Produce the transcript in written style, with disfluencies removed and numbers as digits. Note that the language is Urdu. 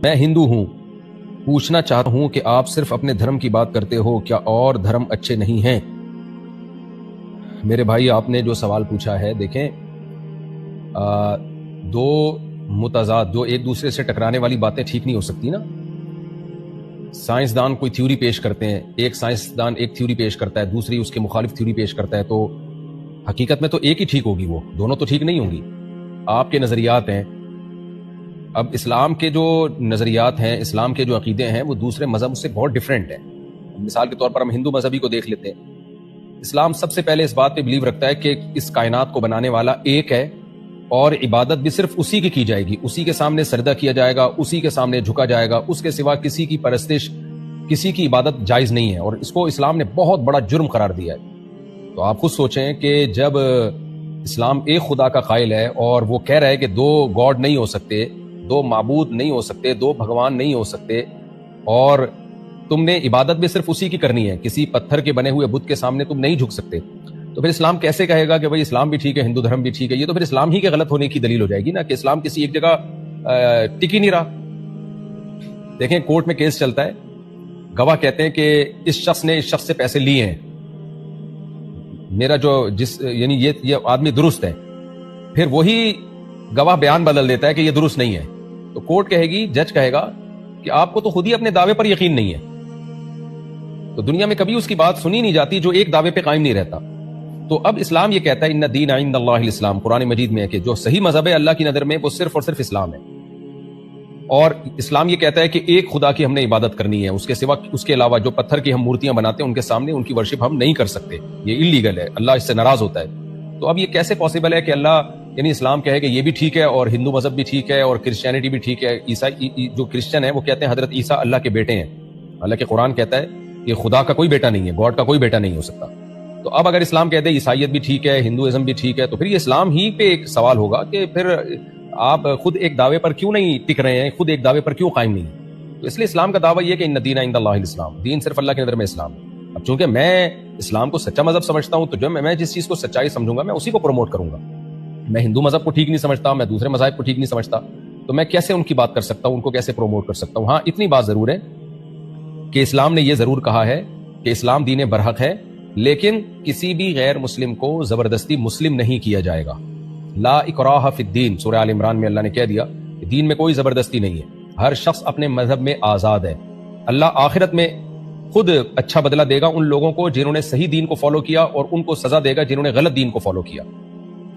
میں ہندو ہوں، پوچھنا چاہتا ہوں کہ آپ صرف اپنے دھرم کی بات کرتے ہو، کیا اور دھرم اچھے نہیں ہیں؟ میرے بھائی، آپ نے جو سوال پوچھا ہے، دیکھیں دو متضاد جو ایک دوسرے سے ٹکرانے والی باتیں ٹھیک نہیں ہو سکتی نا۔ سائنسدان کوئی تھیوری پیش کرتے ہیں، ایک سائنسدان ایک تھیوری پیش کرتا ہے، دوسری اس کے مخالف تھیوری پیش کرتا ہے، تو حقیقت میں تو ایک ہی ٹھیک ہوگی، وہ دونوں تو ٹھیک نہیں ہوں گی۔ آپ کے نظریات ہیں، اب اسلام کے جو نظریات ہیں، اسلام کے جو عقیدے ہیں، وہ دوسرے مذہب سے بہت ڈیفرنٹ ہیں۔ مثال کے طور پر ہم ہندو مذہبی کو دیکھ لیتے ہیں۔ اسلام سب سے پہلے اس بات پہ بلیو رکھتا ہے کہ اس کائنات کو بنانے والا ایک ہے، اور عبادت بھی صرف اسی کی جائے گی، اسی کے سامنے سجدہ کیا جائے گا، اسی کے سامنے جھکا جائے گا، اس کے سوا کسی کی پرستش، کسی کی عبادت جائز نہیں ہے، اور اس کو اسلام نے بہت بڑا جرم قرار دیا ہے۔ تو آپ خود سوچیں کہ جب اسلام ایک خدا کا قائل ہے اور وہ کہہ رہا ہے کہ دو گاڈ نہیں ہو سکتے، دو معبود نہیں ہو سکتے، دو بھگوان نہیں ہو سکتے، اور تم نے عبادت بھی صرف اسی کی کرنی ہے، کسی پتھر کے بنے ہوئے بت کے سامنے تم نہیں جھک سکتے، تو پھر اسلام کیسے کہے گا کہ بھئی اسلام بھی ٹھیک ہے، ہندو دھرم بھی ٹھیک ہے؟ یہ تو پھر اسلام ہی کے غلط ہونے کی دلیل ہو جائے گی نا، کہ اسلام کسی ایک جگہ ٹک ہی نہیں رہا۔ دیکھیں کورٹ میں کیس چلتا ہے، گواہ کہتے ہیں کہ اس شخص نے اس شخص سے پیسے لیے ہیں، میرا جو یعنی یہ آدمی درست ہے، پھر وہی گواہ بیان بدل دیتا ہے کہ یہ درست نہیں ہے، تو کورٹ کہے گی، جج کہے گا کہ آپ کو تو خود ہی اپنے دعوے پر یقین نہیں ہے۔ تو دنیا میں کبھی اس کی بات سنی نہیں جاتی جو ایک دعوے پہ قائم نہیں رہتا۔ تو اب اسلام یہ کہتا ہے ان الدین عند اللہ الاسلام، قرآن مجید میں ہے کہ جو صحیح مذہب ہے اللہ کی نظر میں وہ صرف اور صرف اسلام ہے، اور اسلام یہ کہتا ہے کہ ایک خدا کی ہم نے عبادت کرنی ہے، اس کے سوا اس کے علاوہ جو پتھر کی ہم مورتیاں بناتے ہیں ان کے سامنے ان کی ورشپ ہم نہیں کر سکتے، یہ اللیگل ہے، اللہ اس سے ناراض ہوتا ہے۔ تو اب یہ کیسے پاسبل ہے کہ اللہ یعنی اسلام کہے کہ یہ بھی ٹھیک ہے اور ہندو مذہب بھی ٹھیک ہے اور کرسچینٹی بھی ٹھیک ہے؟ عیسائی جو کرسچن ہیں وہ کہتے ہیں حضرت عیسیٰ اللہ کے بیٹے ہیں، حالانکہ قرآن کہتا ہے کہ خدا کا کوئی بیٹا نہیں ہے، گاڈ کا کوئی بیٹا نہیں ہو سکتا۔ تو اب اگر اسلام کہتے ہیں عیسائیت بھی ٹھیک ہے، ہندوازم بھی ٹھیک ہے، تو پھر یہ اسلام ہی پہ ایک سوال ہوگا کہ پھر آپ خود ایک دعوے پر کیوں نہیں ٹک رہے ہیں، خود ایک دعوے پر کیوں قائم نہیں ہیں؟ تو اس لیے اسلام کا دعویٰ یہ کہ ان الدین عند اللہ الاسلام، دین صرف اللہ کی نظر میں اسلام ہے۔ اب چونکہ میں اسلام کو سچا مذہب سمجھتا ہوں، تو جو میں جس چیز کو سچائی سمجھوں گا میں اسی کو پروموٹ کروں گا۔ میں ہندو مذہب کو ٹھیک نہیں سمجھتا، میں دوسرے مذاہب کو ٹھیک نہیں سمجھتا، تو میں کیسے ان کی بات کر سکتا ہوں، ان کو کیسے پروموٹ کر سکتا ہوں؟ ہاں اتنی بات ضرور ہے کہ اسلام نے یہ ضرور کہا ہے کہ اسلام دین برحق ہے، لیکن کسی بھی غیر مسلم کو زبردستی مسلم نہیں کیا جائے گا۔ لا اکراہ فی الدین، سورہ آل عمران میں اللہ نے کہہ دیا کہ دین میں کوئی زبردستی نہیں ہے، ہر شخص اپنے مذہب میں آزاد ہے۔ اللہ آخرت میں خود اچھا بدلہ دے گا ان لوگوں کو جنہوں نے صحیح دین کو فالو کیا، اور ان کو سزا دے گا جنہوں نے غلط دین کو فالو کیا۔